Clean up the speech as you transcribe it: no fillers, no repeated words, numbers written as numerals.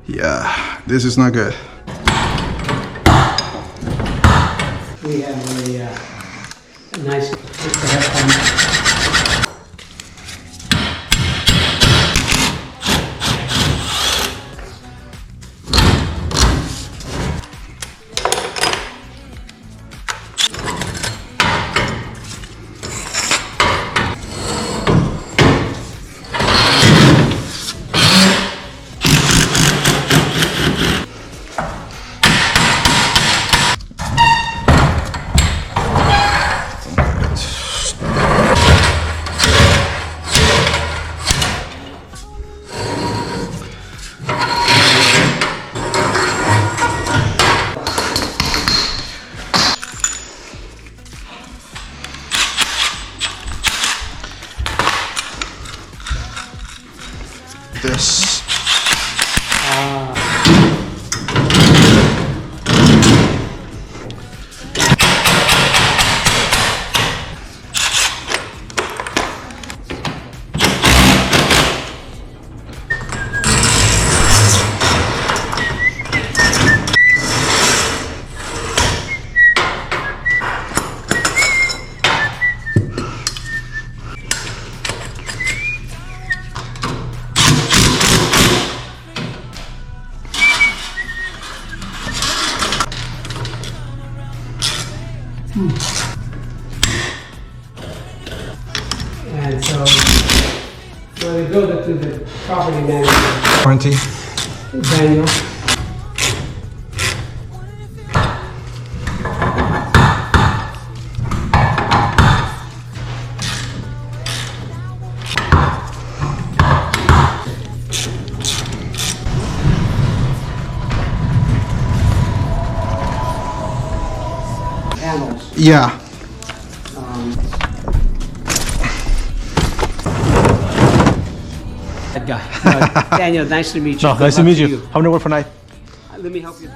Yeah, this is not good. We have a nice place to have fun. This. And so, when we go to the property manager, Warranty. Daniel, panels. Yeah. That guy. Daniel, nice to meet you. No, Good nice to luck meet you. Have a wonderful night. Let me help you.